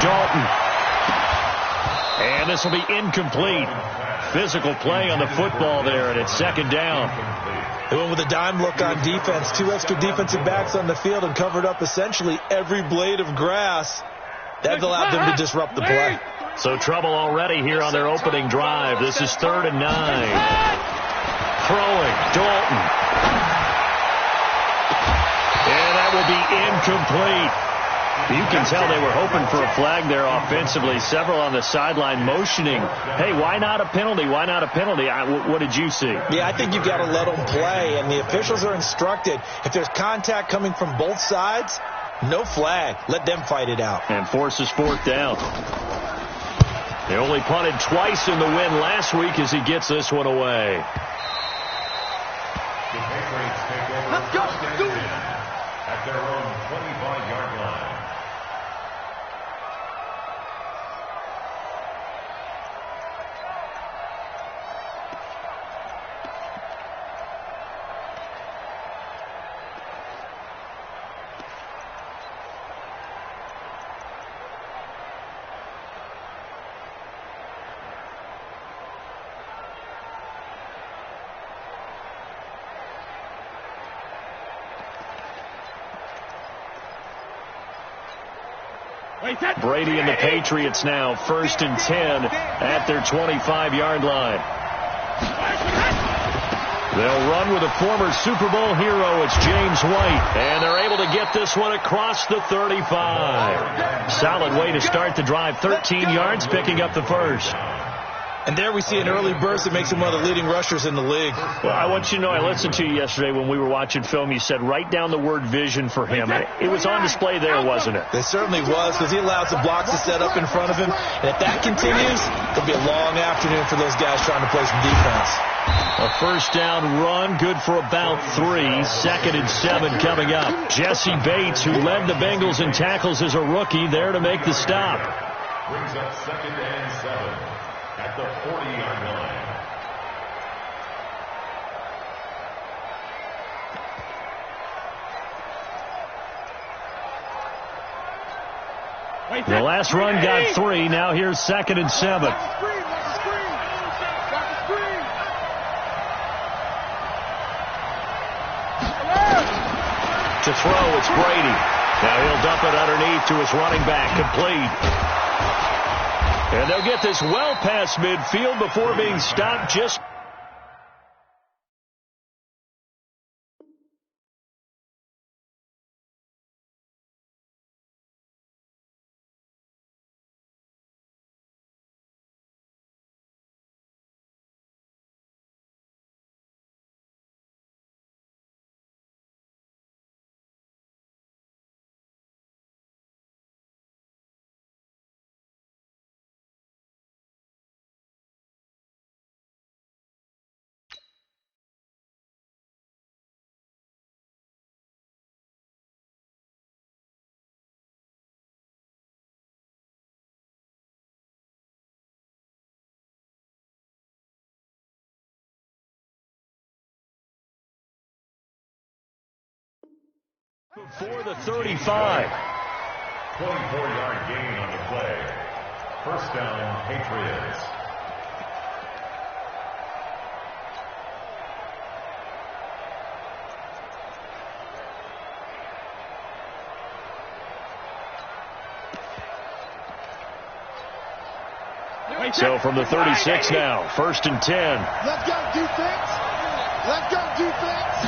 Dalton. And this will be incomplete. Physical play on the football there, and it's second down. They went with a dime look on defense. 2 extra defensive backs on the field and covered up essentially every blade of grass. That allowed them to disrupt the play. So trouble already here on their opening drive. This is 3rd and 9. Throwing, Dalton. And that will be incomplete. You can tell they were hoping for a flag there offensively. Several on the sideline motioning, hey, why not a penalty? Why not a penalty? What did you see? Yeah, I think you've got to let them play, and the officials are instructed. If there's contact coming from both sides, no flag. Let them fight it out. And forces 4th down. They only punted twice in the win last week as he gets this one away. Let's go. At their own 25-yard line. Brady and the Patriots now 1st and 10 at their 25-yard line. They'll run with a former Super Bowl hero. It's James White. And they're able to get this one across the 35. Solid way to start the drive. 13 yards, picking up the first. And there we see an early burst that makes him one of the leading rushers in the league. Well, I want you to know, I listened to you yesterday when we were watching film. You said write down the word vision for him. It was on display there, wasn't it? It certainly was, because he allows the blocks to set up in front of him. And if that continues, it'll be a long afternoon for those guys trying to play some defense. A first down run, good for about 3. 2nd and 7 coming up. Jesse Bates, who led the Bengals in tackles as a rookie, there to make the stop. Brings up 2nd and 7. At the 40-yard line. The last run got 3. Now here's 2nd and 7. To throw, it's Brady. Now he'll dump it underneath to his running back, complete. And they'll get this well past midfield before being stopped just. For the 35. 24-yard gain on the play. First down, Patriots. So from the 36 now, 1st and 10. Let's go defense. Let's go defense.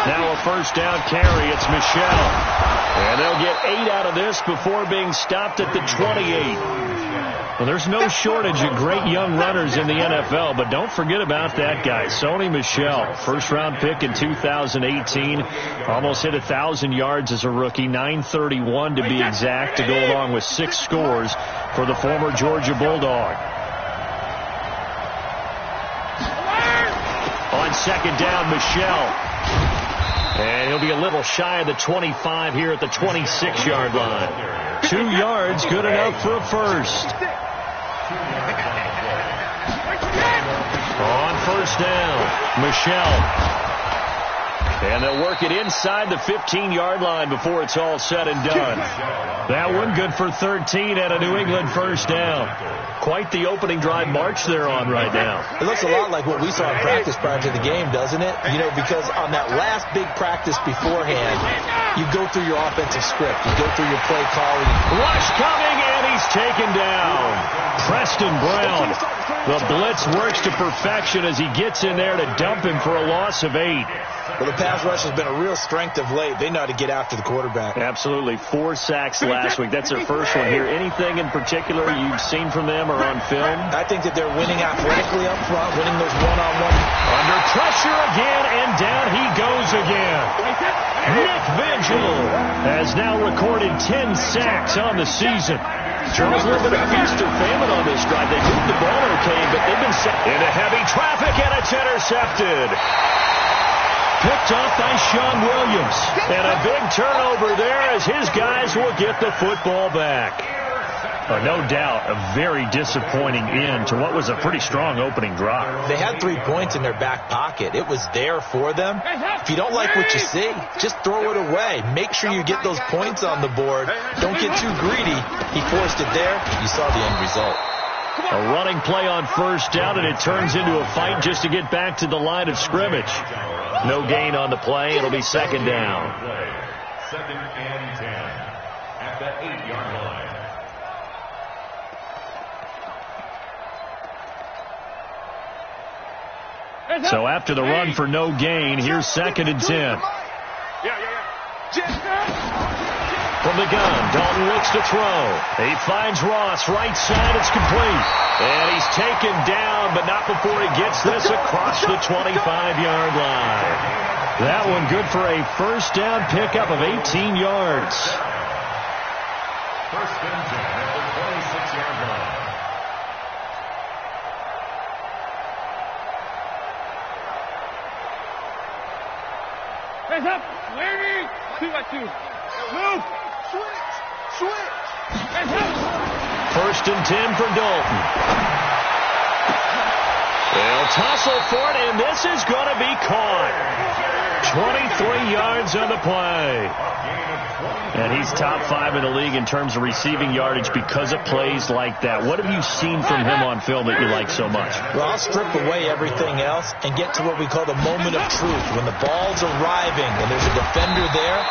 Now a first down carry. It's Michel. And they'll get 8 out of this before being stopped at the 28. Well, there's no shortage of great young runners in the NFL, but don't forget about that guy, Sony Michel. First-round pick in 2018. Almost hit 1,000 yards as a rookie, 931 to be exact, to go along with 6 scores for the former Georgia Bulldog. On second down, Michel. And he'll be a little shy of the 25 here at the 26-yard line. 2 yards, good enough for a first. On first down, Michel. And they'll work it inside the 15-yard line before it's all said and done. That one good for 13 and a New England first down. Quite the opening drive march they're on right now. It looks a lot like what we saw in practice prior to the game, doesn't it? You know, because on that last big practice beforehand, you go through your offensive script. You go through your play calling. Rush coming, and he's taken down. Preston Brown. The blitz works to perfection as he gets in there to dump him for a loss of 8. Well, the pass rush has been a real strength of late. They know how to get after the quarterback. Absolutely. 4 sacks last week. That's their first one here. Anything in particular you've seen from them or on film? I think that they're winning athletically up front, winning those one-on-one. Under pressure again, and down he goes again. Nick Vigil has now recorded 10 sacks on the season. Charles, a little bit of feast or famine on this drive. They moved the ball okay, but they've been set into heavy traffic, and it's intercepted. Picked off by Sean Williams. And a big turnover there as his guys will get the football back. No doubt, a very disappointing end to what was a pretty strong opening drive. They had 3 points in their back pocket. It was there for them. If you don't like what you see, just throw it away. Make sure you get those points on the board. Don't get too greedy. He forced it there. You saw the end result. A running play on first down, and it turns into a fight just to get back to the line of scrimmage. No gain on the play. It'll be second down. Second and 10 at the 8-yard line. So after the run for no gain, here's second and 10. From the gun, Dalton looks to throw. He finds Ross, right side, it's complete. And he's taken down, but not before he gets this across the 25-yard line. That one good for a first down pickup of 18 yards. First and 10 at the 26-yard line. Hands up. Waiting. 2-by-2. Move. Switch. Hands up. First and 10 for Dalton. They'll tussle for it, and this is going to be caught. 23 yards on the play. And he's top 5 in the league in terms of receiving yardage because of plays like that. What have you seen from him on film that you like so much? Well, I'll strip away everything else and get to what we call the moment of truth. When the ball's arriving and there's a defender there,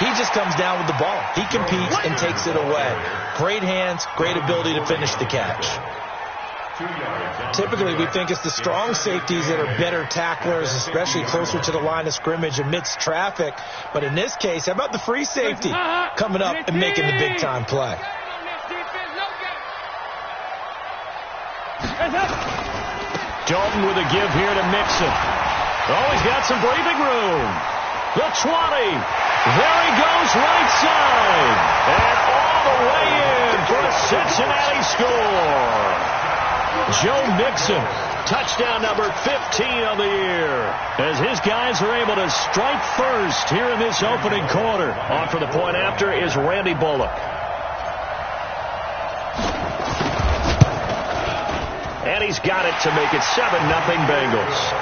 he just comes down with the ball. He competes and takes it away. Great hands, great ability to finish the catch. Typically, we think it's the strong safeties that are better tacklers, especially closer to the line of scrimmage amidst traffic. But in this case, how about the free safety coming up and making the big-time play? Dalton with a give here to Mixon. Oh, he's got some breathing room. The 20. There he goes, right side. And all the way in for a Cincinnati score. Joe Mixon, touchdown number 15 on the year, as his guys are able to strike first here in this opening quarter. On for the point after is Randy Bullock. And he's got it to make it 7-0 Bengals.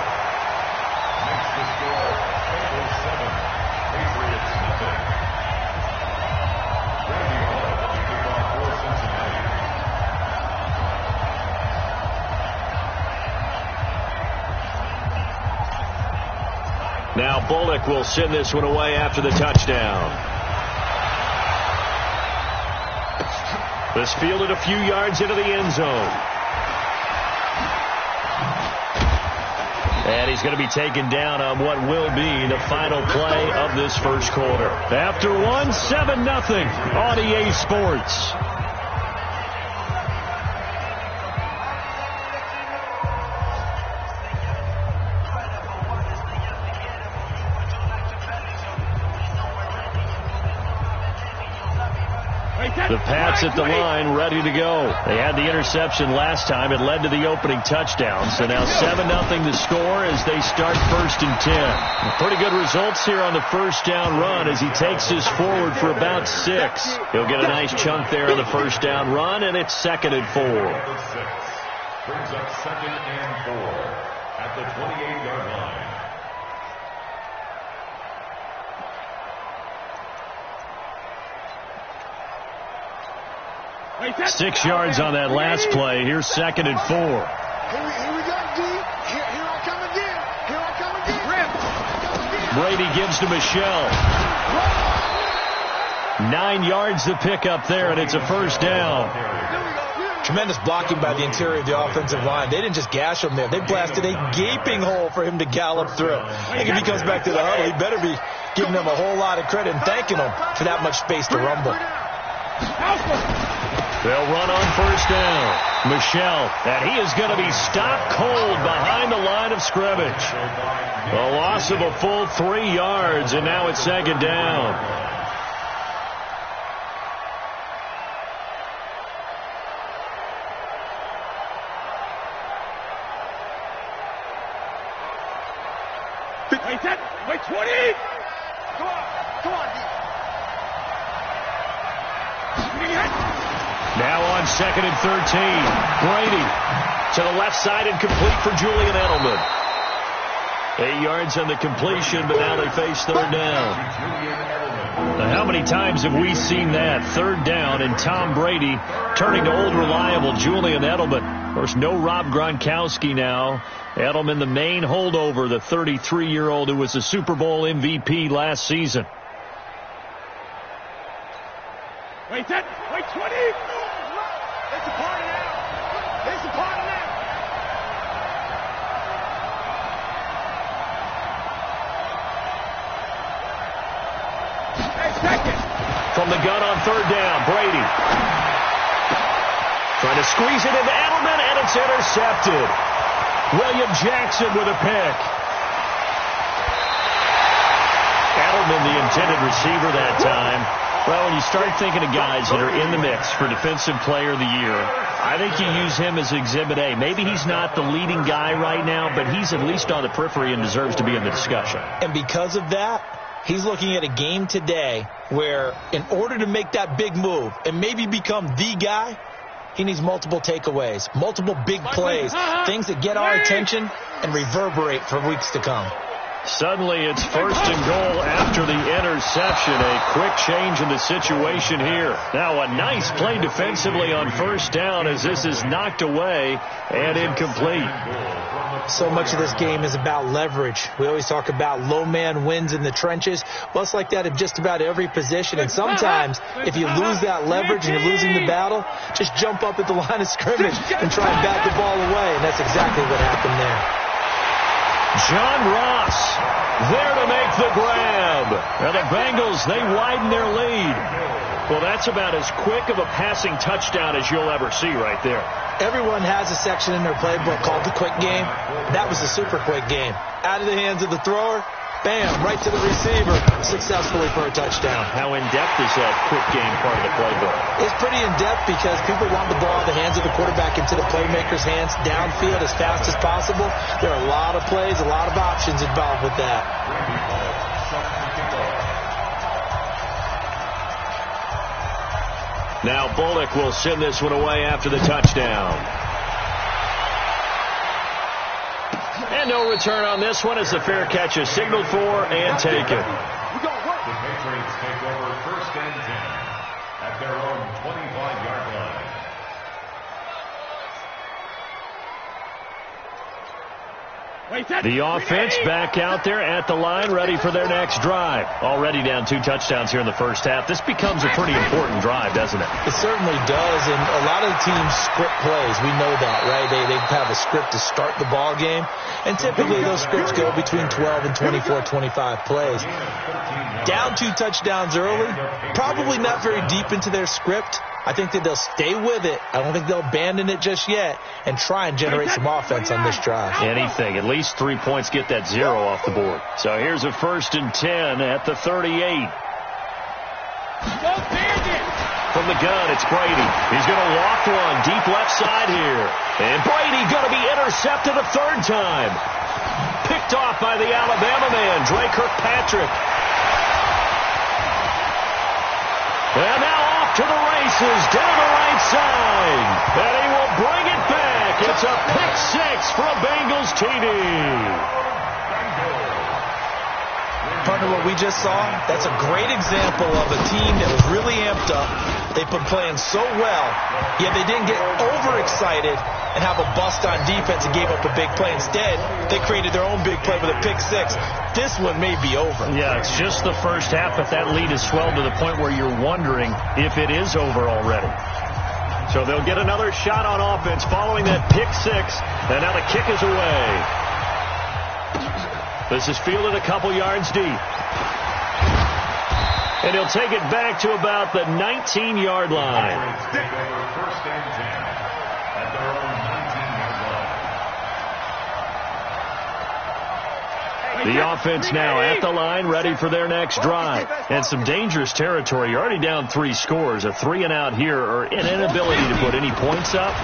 Next to score, Bengals 7, Patriots nothing. Randy Bullock to kick off for Cincinnati. Now Bullock will send this one away after the touchdown. This fielded a few yards into the end zone. And he's going to be taken down on what will be the final play of this first quarter. After 7-0 on EA Sports. The Pats at the line, ready to go. They had the interception last time. It led to the opening touchdown. So now 7-0 the score as they start first and 10. Pretty good results here on the first down run as he takes this forward for about 6. He'll get a nice chunk there on the first down run, and it's 2nd and 4. Brings up 2nd and 4 at the 28-yard line. 6 yards on that last play. Here's 2nd and 4. Here we go, D. Here I come again. Here I come again. Brady gives to Michelle. 9 yards to pick up there, and it's a first down. Tremendous blocking by the interior of the offensive line. They didn't just gash him there. They blasted a gaping hole for him to gallop through. I think if he comes back to the huddle, he better be giving them a whole lot of credit and thanking them for that much space to rumble. They'll run on first down. Michelle, and he is going to be stopped cold behind the line of scrimmage. A loss of a full 3 yards, and now it's 2nd down. Wait, 20! Come on, Now on 2nd and 13. Brady to the left side and complete for Julian Edelman. 8 yards on the completion, but now they face 3rd down. Now, how many times have we seen that? 3rd down and Tom Brady turning to old reliable Julian Edelman. Of course, no Rob Gronkowski now. Edelman, the main holdover, the 33-year-old who was the Super Bowl MVP last season. Wait, 20! It's a party now! It's a party now! Hey, 2nd! From the gun on 3rd down, Brady. Trying to squeeze it into Edelman, and it's intercepted. William Jackson with a pick. Edelman, the intended receiver that time. Well, when you start thinking of guys that are in the mix for Defensive Player of the Year, I think you use him as Exhibit A. Maybe he's not the leading guy right now, but he's at least on the periphery and deserves to be in the discussion. And because of that, he's looking at a game today where in order to make that big move and maybe become the guy, he needs multiple takeaways, multiple big plays, things that get our attention and reverberate for weeks to come. Suddenly it's 1st and goal after the interception. A quick change in the situation here. Now a nice play defensively on 1st down as this is knocked away and incomplete. So much of this game is about leverage. We always talk about low man wins in the trenches. Well, it's like that in just about every position. And sometimes if you lose that leverage and you're losing the battle, just jump up at the line of scrimmage and try and bat the ball away. And that's exactly what happened there. John Ross there to make the grab. Now the Bengals, they widen their lead. Well, that's about as quick of a passing touchdown as you'll ever see right there. Everyone has a section in their playbook called the quick game. That was the super quick game. Out of the hands of the thrower, bam, right to the receiver, successfully for a touchdown. How in-depth is that quick game part of the playbook? It's pretty in-depth because people want the ball in the hands of the quarterback into the playmaker's hands downfield as fast as possible. There are a lot of plays, a lot of options involved with that. Now Bullock will send this one away after the touchdown. And no return on this one as the fair catch is signaled for and taken. The Patriots take over 1st and 10 at their own 25-yard line. The offense back out there at the line, ready for their next drive. Already down 2 touchdowns here in the first half. This becomes a pretty important drive, doesn't it? It certainly does, and a lot of the teams script plays. We know that, right? They have a script to start the ball game, and typically those scripts go between 12 and 24, 25 plays. Down 2 touchdowns early, probably not very deep into their script. I think that they'll stay with it. I don't think they'll abandon it just yet and try and generate some offense on this drive. Anything. At least 3 points, get that 0 off the board. So here's a 1st and 10 at the 38. From the gun, it's Brady. He's going to loft one deep left side here. And Brady going to be intercepted a 3rd time. Picked off by the Alabama man, Dre Kirkpatrick. And now off to the races down the right side. And he will bring it back. It's a pick 6 for a Bengals TD. Partner, what we just saw, that's a great example of a team that was really amped up. They've been playing so well, yet they didn't get overexcited and have a bust on defense and gave up a big play. Instead, they created their own big play with a pick six. This one may be over. Yeah, it's just the first half, but that lead has swelled to the point where you're wondering if it is over already. So they'll get another shot on offense following that pick six, and now the kick is away. This is fielded a couple yards deep. And he'll take it back to about the 19-yard line. First and 10 at their own 19-yard line. The offense now at the line, ready for their next drive. And some dangerous territory. You're already down 3 scores. A 3 and out here, or an inability to put any points up.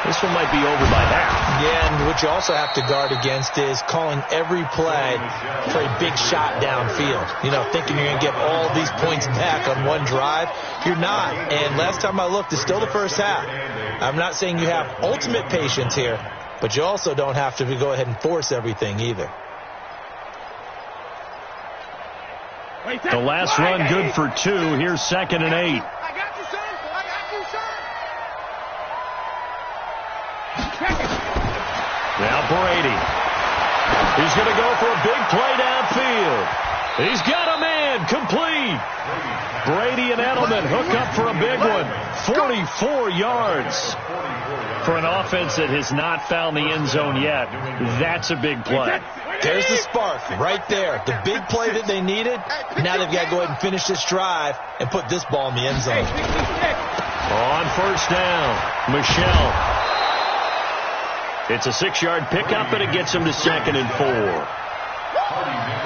This one might be over by half. Yeah, and what you also have to guard against is calling every play for a big shot downfield. You know, thinking you're going to get all these points back on one drive. You're not. And last time I looked, it's still the first half. I'm not saying you have ultimate patience here, but you also don't have to go ahead and force everything either. The last run good for 2. Here's 2nd and 8. I got you, son. I got you, son. Now Brady. He's going to go for a big play downfield. He's got a man complete. Brady and Edelman hook up for a big one. 44 yards. For an offense that has not found the end zone yet, that's a big play. There's the spark right there. The big play that they needed. Now they've got to go ahead and finish this drive and put this ball in the end zone. On first down, Michelle. It's a 6-yard pickup, and it gets him to 2nd and 4.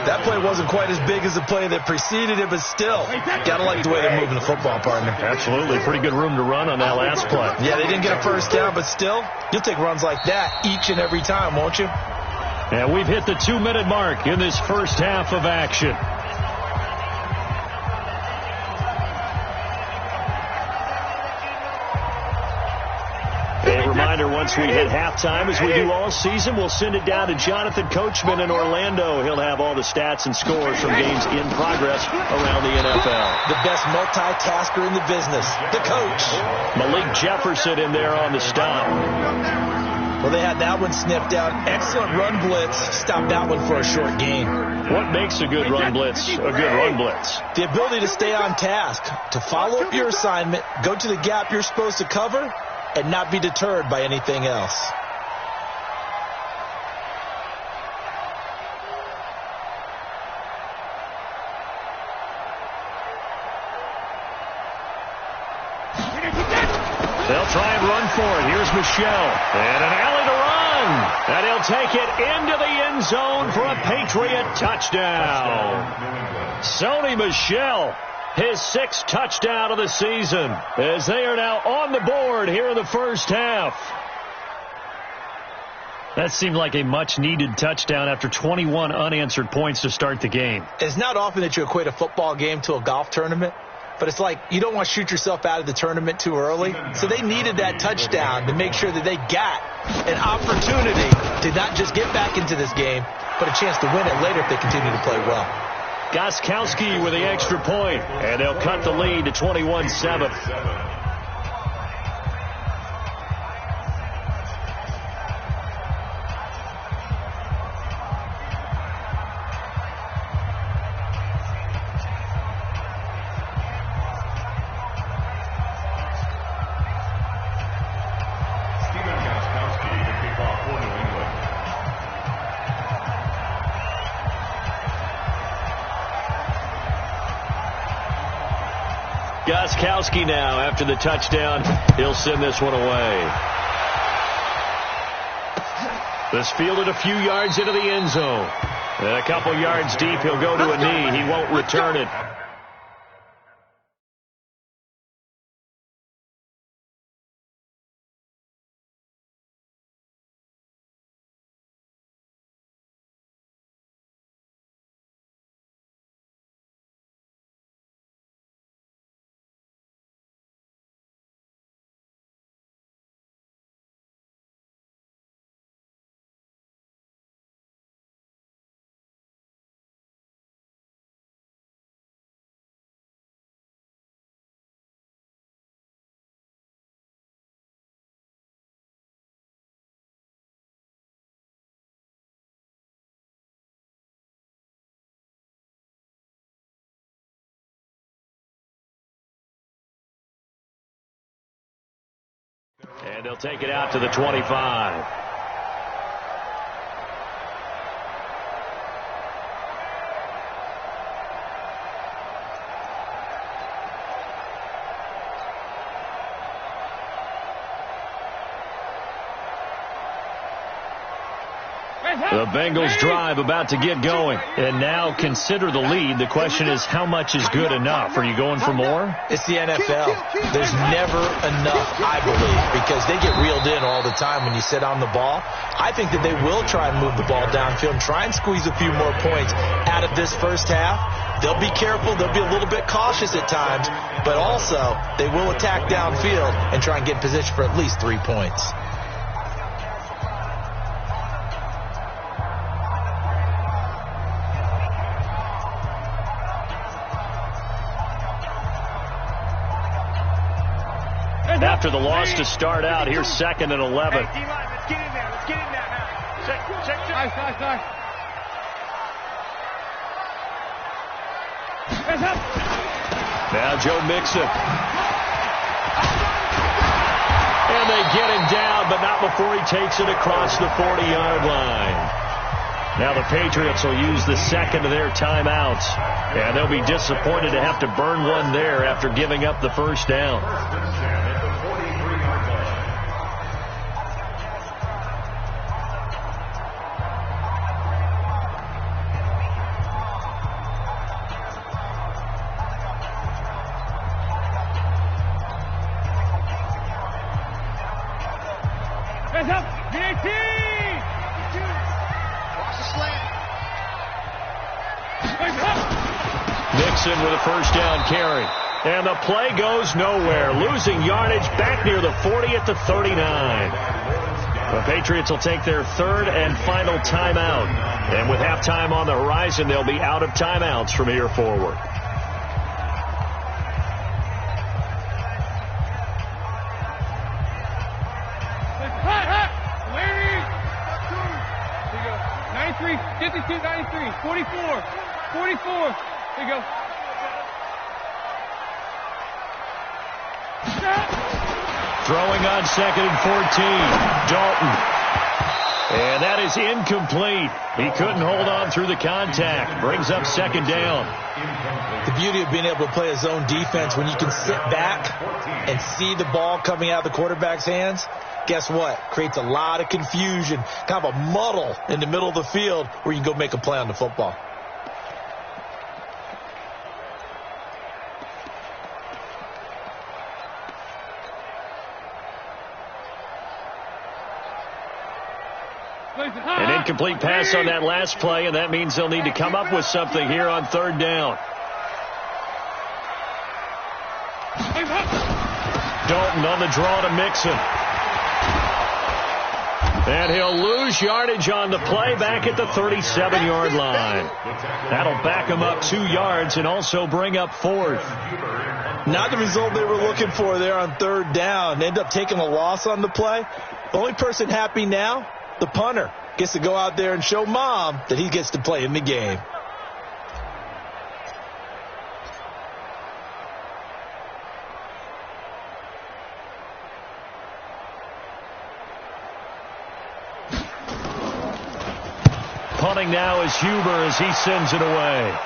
That play wasn't quite as big as the play that preceded it, but still, got to like the way they're moving the football, partner. Absolutely. Pretty good room to run on that last play. Yeah, they didn't get a first down, but still, you'll take runs like that each and every time, won't you? And we've hit the 2-minute mark in this first half of action. A reminder, once we hit halftime, as we do all season, we'll send it down to Jonathan Coachman in Orlando. He'll have all the stats and scores from games in progress around the NFL. The best multitasker in the business, the coach. Malik Jefferson in there on the stop. Well, they had that one snipped out. Excellent run blitz. Stopped that one for a short gain. What makes a good run blitz a good run blitz? The ability to stay on task, to follow up your assignment, go to the gap you're supposed to cover, and not be deterred by anything else. They'll try and run for it. Here's Michelle. And an alley to run. And he'll take it into the end zone for a Patriot touchdown. Sony Michel, his 6th touchdown of the season, as they are now on the board here in the first half. That seemed like a much-needed touchdown after 21 unanswered points to start the game. It's not often that you equate a football game to a golf tournament, but it's like you don't want to shoot yourself out of the tournament too early. So they needed that touchdown to make sure that they got an opportunity to not just get back into this game, but a chance to win it later if they continue to play well. Gostkowski with the extra point, and they'll cut the lead to 21-7. Gostkowski now, after the touchdown, he'll send this one away. This fielded a few yards into the end zone. And a couple yards deep, he'll go to a knee. He won't return it. And they'll take it out to the 25. The Bengals drive about to get going. And now consider the lead. The question is, how much is good enough? Are you going for more? It's the NFL. There's never enough, I believe, because they get reeled in all the time when you sit on the ball. I think that they will try and move the ball downfield and try and squeeze a few more points out of this first half. They'll be careful. They'll be a little bit cautious at times, but also they will attack downfield and try and get in position for at least 3 points. After the loss to start out, here's 2nd and 11. Hey, D-line, let's get in there. Let's get in there now. Check. Nice. Now Joe Mixon. And they get him down, but not before he takes it across the 40-yard line. Now the Patriots will use the second of their timeouts. And they'll be disappointed to have to burn one there after giving up the first down. Mixon with a first down carry. And the play goes nowhere. Losing yardage back near the 40 at the 39. The Patriots will take their third and final timeout. And with halftime on the horizon, they'll be out of timeouts from here forward. Larry! 53, 52, 93, 44. There you go. Throwing on 2nd and 14. Dalton. And that is incomplete. He couldn't hold on through the contact. Brings up 2nd down. The beauty of being able to play a zone defense when you can sit back and see the ball coming out of the quarterback's hands, guess what? Creates a lot of confusion, kind of a muddle in the middle of the field where you can go make a play on the football. An incomplete pass on that last play, and that means they'll need to come up with something here on 3rd down. Dalton on the draw to Mixon. And he'll lose yardage on the play back at the 37-yard line. That'll back him up 2 yards and also bring up 4th. Not the result they were looking for there on 3rd down. They end up taking a loss on the play. The only person happy now, the punter, gets to go out there and show mom that he gets to play in the game. Punting now is Huber as he sends it away.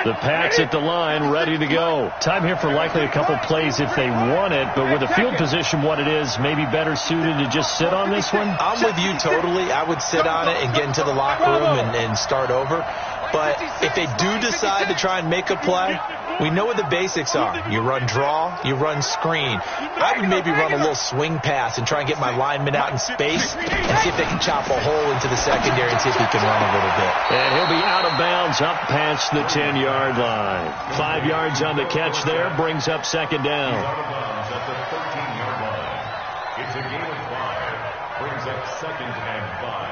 The Pats at the line, ready to go. Time here for likely a couple plays if they want it, but with the field position what it is, maybe better suited to just sit on this one? I'm with you totally. I would sit on it and get into the locker room and start over. But if they do decide to try and make a play, we know what the basics are. You run draw, you run screen. I would maybe run a little swing pass and try and get my lineman out in space and see if they can chop a hole into the secondary and see if he can run a little bit. And he'll be out of bounds up past the 10-yard line. 5 yards on the catch there, brings up 2nd down. Out of bounds at the 13-yard line. It's a gain of 5. Brings up 2nd and 5.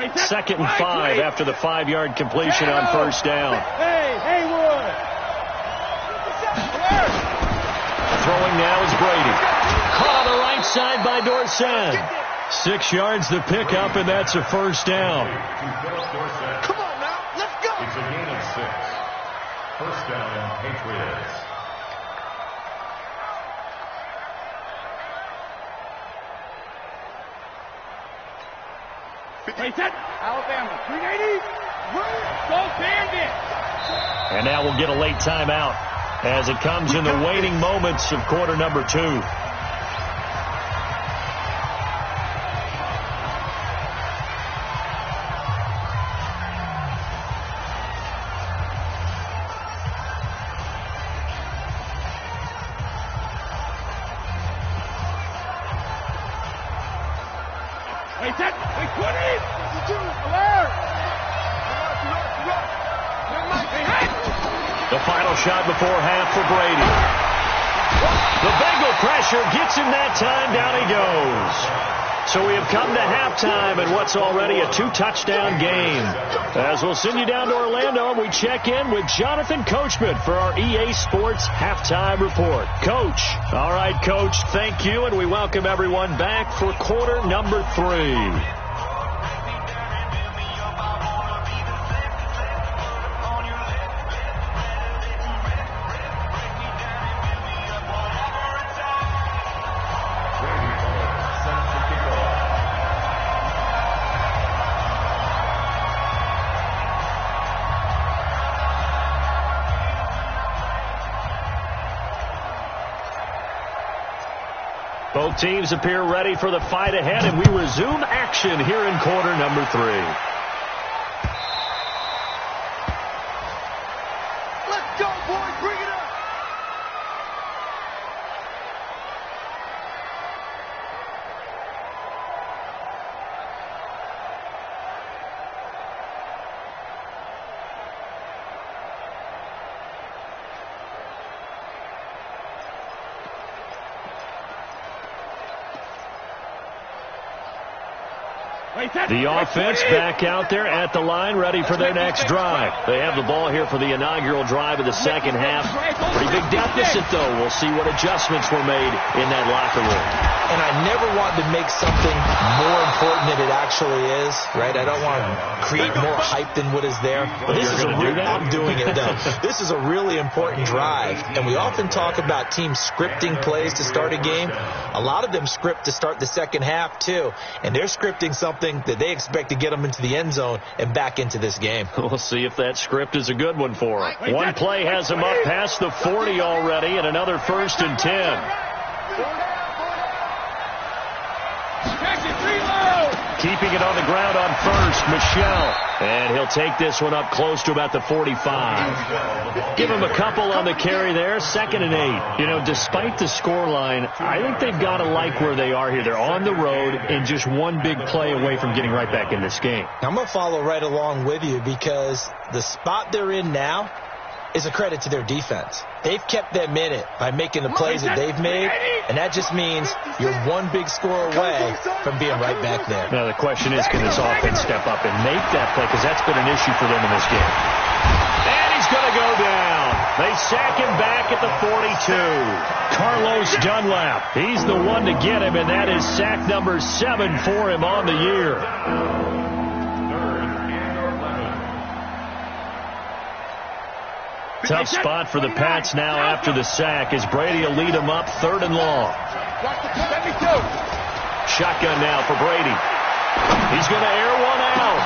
2nd and 5 after the 5-yard completion on first down. Haywood. Throwing now is Brady. Caught on the right side by Dorsett. 6 yards the pickup, and that's a first down. Come on now, let's go. It's a gain of 6. First down, Patriots. Alabama, 380. Go Bandits. And now we'll get a late timeout as it comes in the waning moments of quarter number 2. The final shot before half for Brady. The Bengal pressure gets him that time. Down he goes. So we have come to halftime in what's already a 2-touchdown game. As we'll send you down to Orlando, and we check in with Jonathan Coachman for our EA Sports Halftime Report. Coach. All right, Coach, thank you, and we welcome everyone back for quarter number 3. Both teams appear ready for the fight ahead, and we resume action here in quarter number 3. Let's go, boys. Bring it up. The offense back out there at the line, ready for their next drive. They have the ball here for the inaugural drive of the second half. Pretty big deficit, though. We'll see what adjustments were made in that locker room. And I never want to make something more important than it actually is, right? I don't want to create more hype than what is there. But this is I'm doing it, though. This is a really important drive. And we often talk about teams scripting plays to start a game. A lot of them script to start the second half, too. And they're scripting something that they expect to get them into the end zone and back into this game. We'll see if that script is a good one for them. One play has them up past the 40 already, and another 1st and 10. Keeping it on the ground on first, Michelle. And he'll take this one up close to about the 45. Give him a couple on the carry there, 2nd and 8. You know, despite the scoreline, I think they've got to like where they are here. They're on the road and just one big play away from getting right back in this game. I'm going to follow right along with you because the spot they're in now is a credit to their defense. They've kept them in it by making the plays that they've made, and that just means you're one big score away from being right back there. Now, the question is, can this offense step up and make that play? Because that's been an issue for them in this game. And he's going to go down. They sack him back at the 42. Carlos Dunlap, he's the one to get him, and that is sack number 7 for him on the year. Tough spot for the Pats now after the sack as Brady will lead them up 3rd and long. Shotgun now for Brady. He's going to air one out.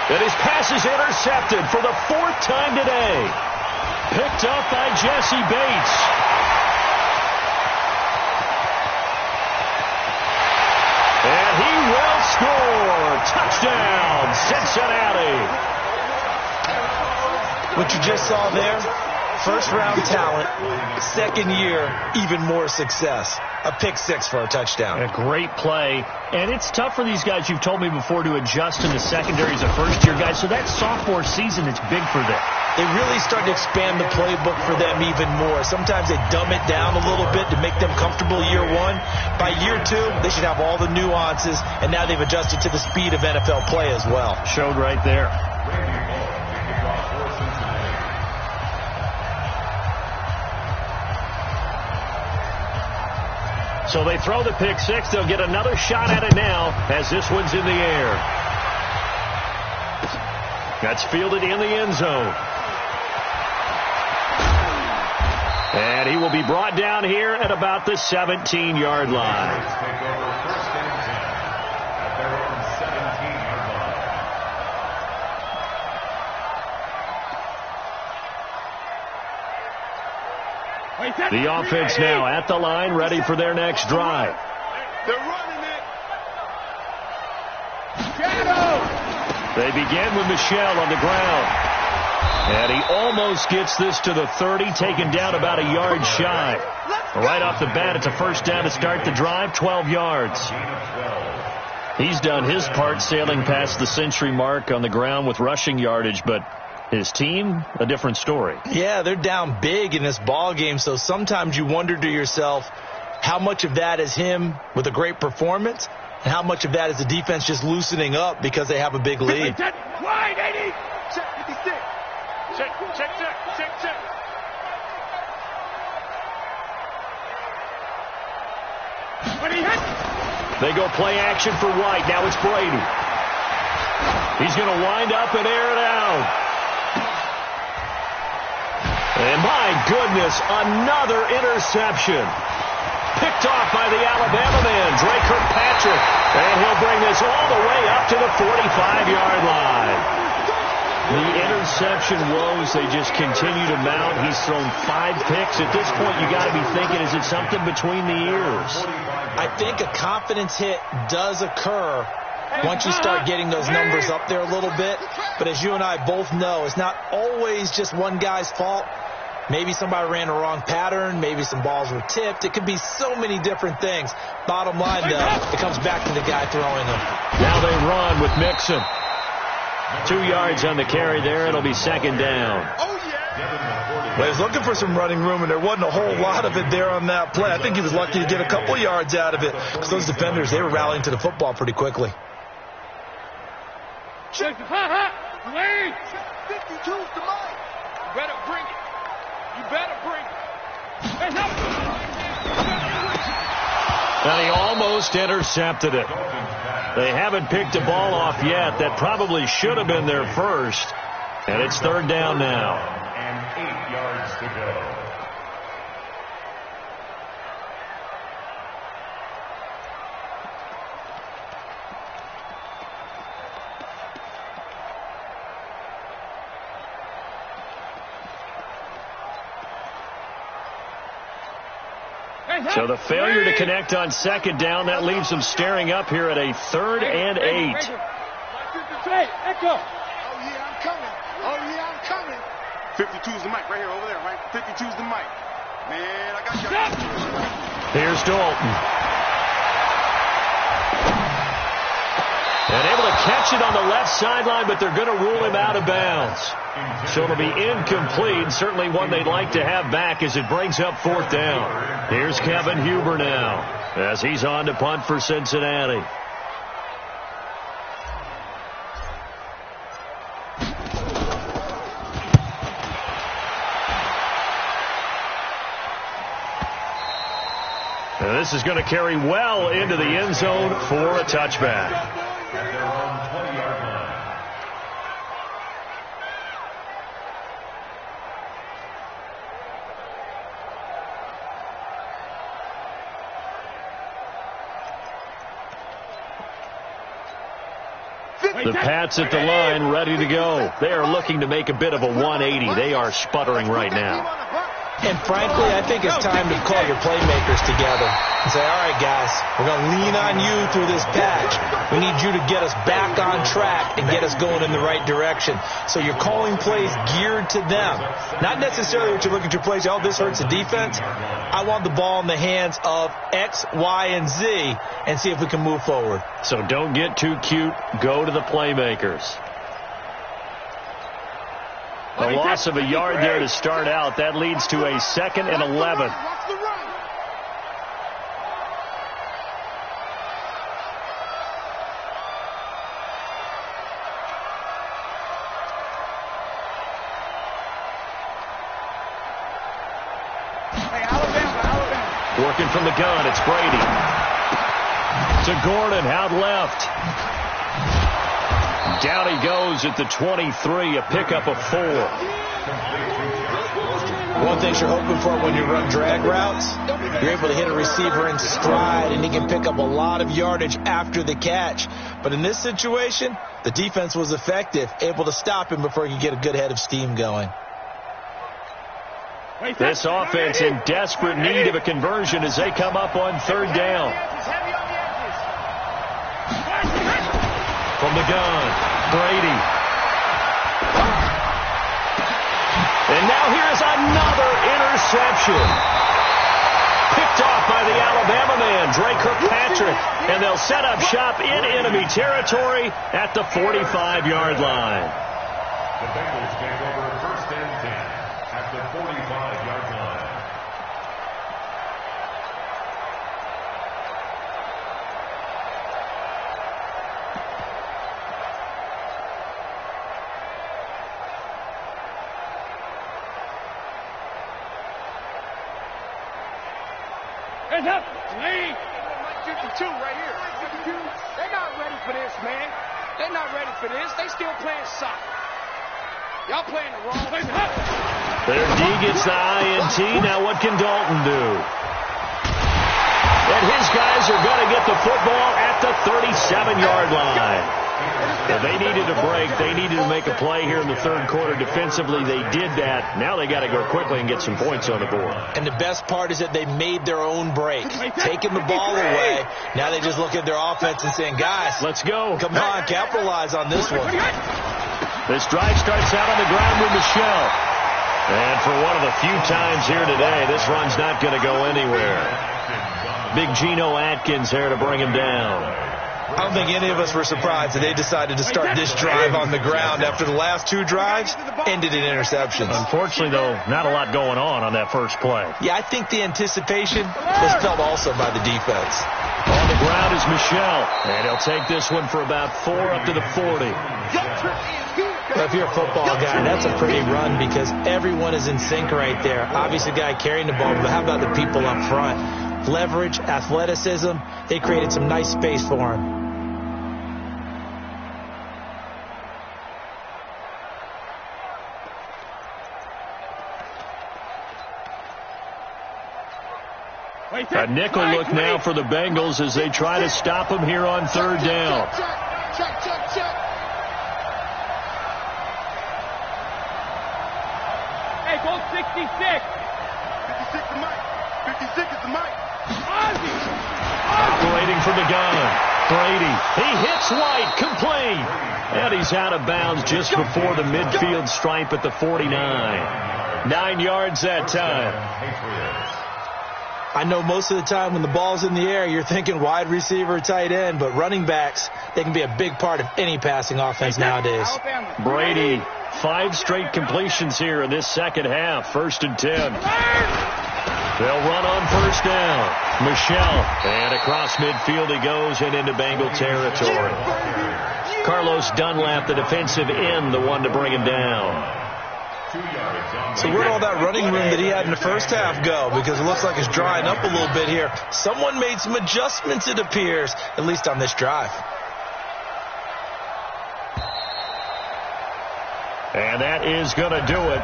And his pass is intercepted for the 4th time today. Picked up by Jesse Bates. And he will score. Touchdown, Cincinnati. What you just saw there, first-round talent, 2nd year, even more success. a pick six for a touchdown. A great play. And it's tough for these guys, you've told me before, to adjust in the secondary as a first-year guy. So that sophomore season is big for them. They really start to expand the playbook for them even more. Sometimes they dumb it down a little bit to make them comfortable year one. By year two, they should have all the nuances, and now they've adjusted to the speed of NFL play as well. Showed right there. So they throw the pick six. They'll get another shot at it now as this one's in the air. That's fielded in the end zone. And he will be brought down here at about the 17-yard line. The offense now at the line, ready for their next drive. They're running it. They begin with Michel on the ground. And he almost gets this to the 30, taken down about a yard shy. Right off the bat, it's a first down to start the drive, 12 yards. He's done his part sailing past the century mark on the ground with rushing yardage, but his team, a different story. Yeah, they're down big in this ball game, so sometimes you wonder to yourself how much of that is him with a great performance and how much of that is the defense just loosening up because they have a big lead. Wide 80. Check 56. Check. They go play action for White. Now it's Brady. He's going to wind up and air it out. And my goodness, another interception. Picked off by the Alabama man, Dre Kirkpatrick. And he'll bring this all the way up to the 45-yard line. The interception woes, they just continue to mount. He's thrown 5 picks. At this point, you got to be thinking, is it something between the ears? I think a confidence hit does occur once you start getting those numbers up there a little bit. But as you and I both know, it's not always just one guy's fault. Maybe somebody ran a wrong pattern. Maybe some balls were tipped. It could be so many different things. Bottom line, though, it comes back to the guy throwing them. Now they run with Mixon. 2 yards on the carry there. It'll be second down. Well, he was looking for some running room, and there wasn't a whole lot of it there on that play. I think he was lucky to get a couple yards out of it because those defenders, they were rallying to the football pretty quickly. Check. Wait. 52's the mic. You better bring it. And he almost intercepted it. They haven't picked a ball off yet. That probably should have been their first. And it's third down now. And 8 yards to go. So the failure to connect on second down, that leaves them staring up here at a 3rd and 8. Echo. Oh, yeah, I'm coming. 52's the mic right here, over there, right? 52's the mic. Man, I got you. Here's Dalton. And able to catch it on the left sideline, but they're going to rule him out of bounds. So it'll be incomplete. Certainly one they'd like to have back as it brings up 4th down. Here's Kevin Huber now as he's on to punt for Cincinnati. And this is going to carry well into the end zone for a touchback. At their own 20-yard line. The Pats at the line, ready to go. They are looking to make a bit of a 180. They are sputtering right now. And frankly, I think it's time to call your playmakers together and say, all right, guys, we're going to lean on you through this patch. We need you to get us back on track and get us going in the right direction. So you're calling plays geared to them. Not necessarily what you look at your plays, oh, this hurts the defense. I want the ball in the hands of X, Y, and Z and see if we can move forward. So don't get too cute. Go to the playmakers. A loss of a yard there to start out. That leads to a 2nd and 11. Working from the gun, it's Brady. To Gordon, out left. Down he goes at the 23, a pickup of 4. One thing you're hoping for when you run drag routes, you're able to hit a receiver in stride, and he can pick up a lot of yardage after the catch. But in this situation, the defense was effective, able to stop him before he could get a good head of steam going. This offense in desperate need of a conversion as they come up on 3rd down. From the gun, Brady. And now here's another interception. Picked off by the Alabama man, Dre Kirkpatrick. And they'll set up shop in enemy territory at the 45-yard line. The Bengals take over 1st and 10 at the 45-yard line. Hands up! Lead! 52 right here. 52. They're not ready for this, man. They're not ready for this. They still playing soccer. Y'all playing the wrong way. Their D gets the INT. Now what can Dalton do? And his guys are going to get the football at the 37-yard line. Now they needed a break. They needed to make a play here in the 3rd quarter. Defensively, they did that. Now they got to go quickly and get some points on the board. And the best part is that they made their own break, taking the ball away. Now they just look at their offense and saying, guys, let's go. Come on, capitalize on this one. This drive starts out on the ground with Michelle. And for one of the few times here today, this run's not going to go anywhere. Big Geno Atkins there to bring him down. I don't think any of us were surprised that they decided to start this drive on the ground after the last 2 drives ended in interceptions. Unfortunately, though, not a lot going on that first play. Yeah, I think the anticipation was felt also by the defense. On the ground is Michelle, and he'll take this one for about 4 up to the 40. Well, if you're a football guy, that's a pretty run because everyone is in sync right there. Obviously, the guy carrying the ball, but how about the people up front? Leverage, athleticism, they created some nice space for him. A nickel look now for the Bengals as they try to stop him here on 3rd down. Hey, go 66. 56 is Mike. 56 is the Mike. Operating from the gun. Brady. He hits White. Complete. And he's out of bounds just before the midfield stripe at the 49. 9 yards that time. I know most of the time when the ball's in the air, you're thinking wide receiver, tight end, but running backs, they can be a big part of any passing offense nowadays. Brady, 5 straight completions here in this second half. 1st and 10. They'll run on 1st down. Michelle, and across midfield he goes and into Bengal territory. Carlos Dunlap, the defensive end, the one to bring him down. So where'd all that running room that he had in the first half go? Because it looks like it's drying up a little bit here. Someone made some adjustments, it appears, at least on this drive. And that is going to do it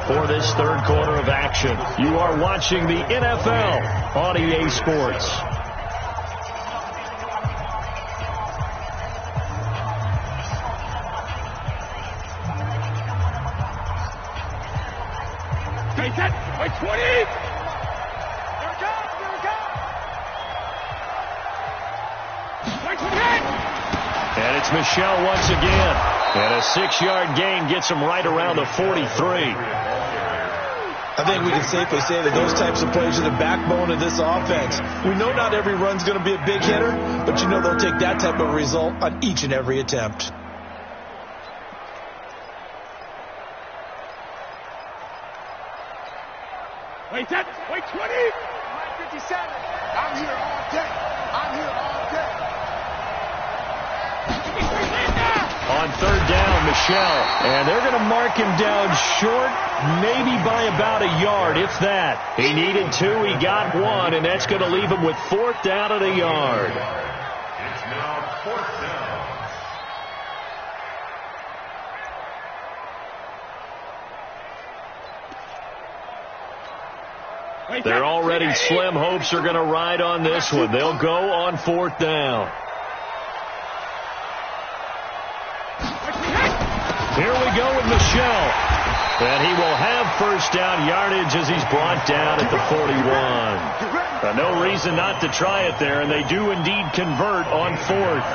for this 3rd quarter of action. You are watching the NFL on EA Sports. Hey, set. Wait, 20. Here it comes. Wait, 28. And it's Michel once again. And a 6-yard gain gets him right around the 43. I think we can safely say that those types of plays are the backbone of this offense. We know not every run's going to be a big hitter, but you know they'll take that type of result on each and every attempt. Wait, set. Wait, 20. 57. I'm here all day. On third down, Michel. And they're going to mark him down short, maybe by about a yard, if that. He needed 2, he got 1, and that's going to leave him with 4th down at a yard. It's now 4th down. They're already slim hopes are going to ride on this one. They'll go on 4th down. Here we go with Michel. And he will have 1st down yardage as he's brought down at the 41. No reason not to try it there, and they do indeed convert on 4th.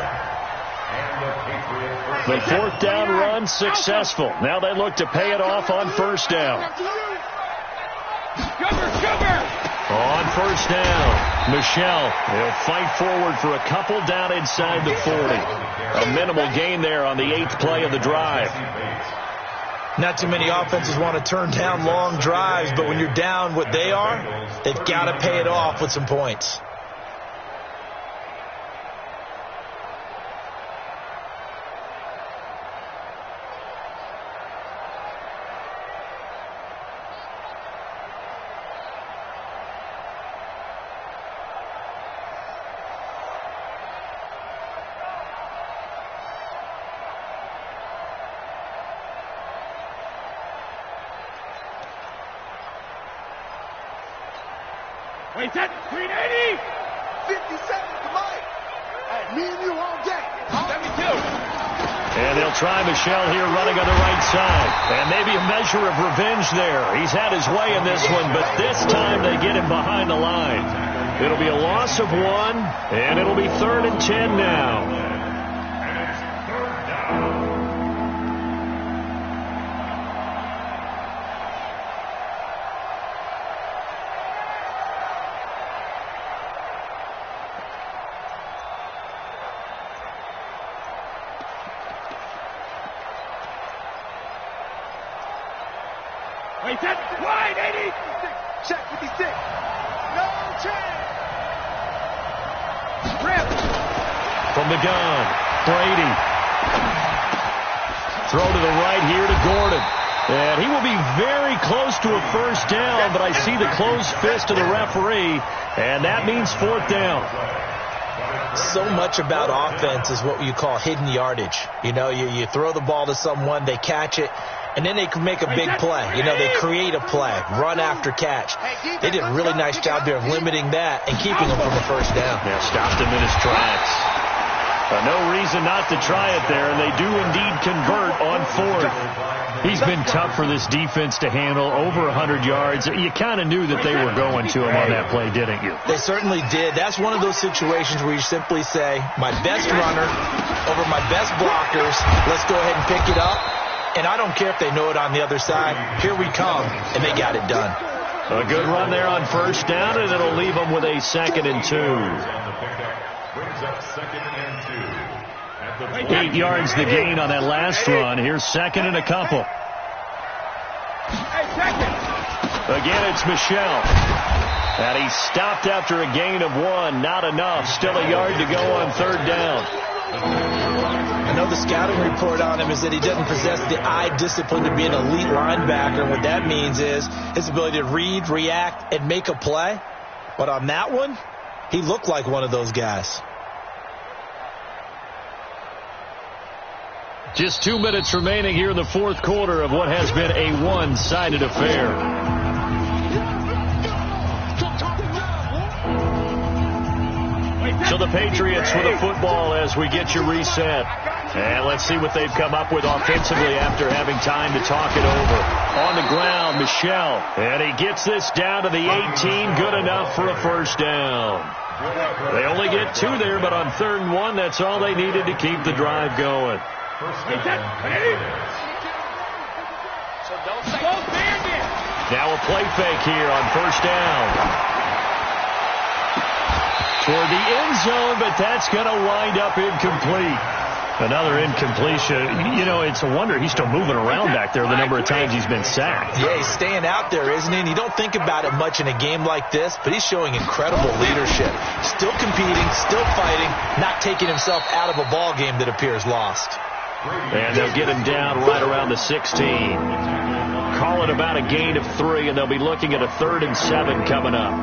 The 4th down run successful. Now they look to pay it off on 1st down. On 1st down, Michel will fight forward for a couple down inside the 40. A minimal gain there on the 8th play of the drive. Not too many offenses want to turn down long drives, but when you're down what they are, they've got to pay it off with some points. Wait, set. 380. 57 to Mike. Hey, me and you all day. 72. And they'll try Michel here running on the right side. And maybe a measure of revenge there. He's had his way in this one, but this time they get him behind the line. It'll be a loss of 1, and it'll be 3rd and 10 now. Wait, set. Wide, 80. Check 56. No chance. Rip. From the gun, Brady. Throw to the right here to Gordon. And he will be very close to a 1st down, but I see the closed fist of the referee, and that means 4th down. So much about offense is what you call hidden yardage. You know, you throw the ball to someone, they catch it, and then they can make a big play. You know, they create a play, run after catch. They did a really nice job there of limiting that and keeping him from a 1st down. Yeah, stopped him in his tracks. No reason not to try it there, and they do indeed convert on 4th. He's been tough for this defense to handle, over 100 yards. You kind of knew that they were going to him on that play, didn't you? They certainly did. That's one of those situations where you simply say, my best runner over my best blockers, let's go ahead and pick it up. And I don't care if they know it on the other side. Here we come, and they got it done. A good run there on 1st down, and it'll leave them with a 2nd and 2. Brings up 2nd and 2. 8 yards the gain on that last run. Here's 2nd and a couple. Again, it's Michel. And he stopped after a gain of 1. Not enough. Still a yard to go on 3rd down. I know the scouting report on him is that he doesn't possess the eye discipline to be an elite linebacker. What that means is his ability to read, react, and make a play. But on that one, he looked like one of those guys. Just 2 minutes remaining here in the 4th quarter of what has been a one-sided affair. So the Patriots with a football as we get you reset. And let's see what they've come up with offensively after having time to talk it over. On the ground, Michel. And he gets this down to the 18. Good enough for a first down. They only get 2 there, but on 3rd and 1, that's all they needed to keep the drive going. Now a play fake here on first down. Toward the end zone, but that's going to wind up incomplete. Another incompletion. You know, it's a wonder he's still moving around back there the number of times he's been sacked. Yeah, he's staying out there, isn't he? And you don't think about it much in a game like this, but he's showing incredible leadership. Still competing, still fighting, not taking himself out of a ball game that appears lost. And they'll get him down right around the 16. Call it about a gain of 3, and they'll be looking at a 3rd and 7 coming up.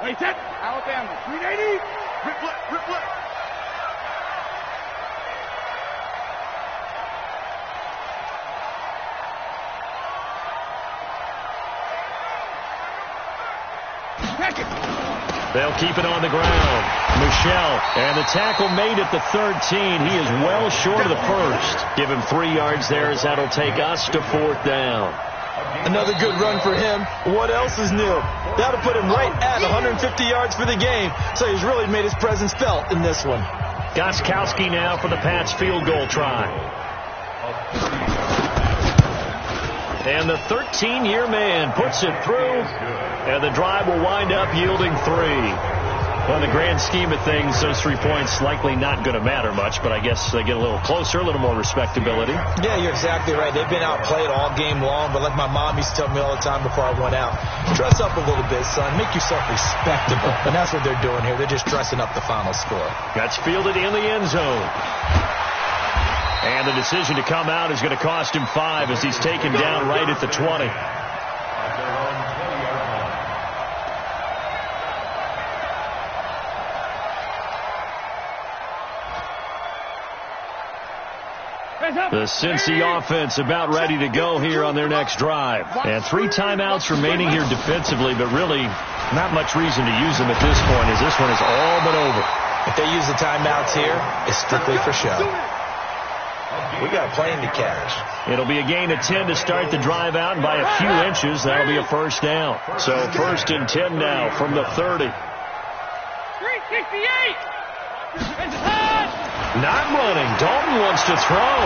Wait, set. Alabama, 380. Rip left, rip left. They'll keep it on the ground. Michel, and the tackle made at the 13. He is well short of the first. Give him 3 yards there as that'll take us to 4th down. Another good run for him. What else is new? That'll put him right at 150 yards for the game, so he's really made his presence felt in this one. Gostkowski now for the Pats field goal try. And the 13-year man puts it through, and the drive will wind up yielding 3. Well, in the grand scheme of things, those 3 points likely not going to matter much, but I guess they get a little closer, a little more respectability. Yeah, you're exactly right. They've been outplayed all game long, but like my mom used to tell me all the time before I went out, dress up a little bit, son. Make yourself respectable. And that's what they're doing here. They're just dressing up the final score. That's fielded in the end zone. And the decision to come out is going to cost him 5 as he's taken down right at the 20. The Cincy offense about ready to go here on their next drive. And 3 timeouts remaining here defensively, but really not much reason to use them at this point as this one is all but over. If they use the timeouts here, it's strictly for show. We got a plane to catch. It'll be a gain of 10 to start the drive out, and by a few inches, that'll be a first down. So 1st and 10 now from the 30. 368. Not running. Dalton wants to throw.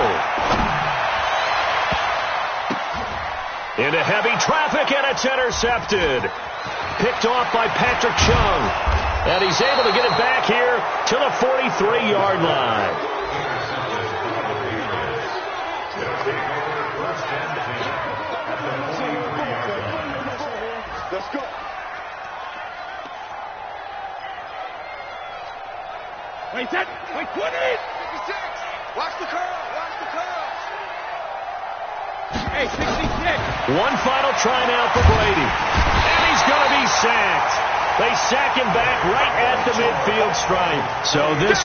Into heavy traffic, and it's intercepted. Picked off by Patrick Chung. And he's able to get it back here to the 43-yard line. Let's go. Wait, set. Wait, 20. 56. Watch the curl. Watch the curl. Hey, 66. One final try now for Brady. And he's going to be sacked. They sack him back right at the midfield stripe. So this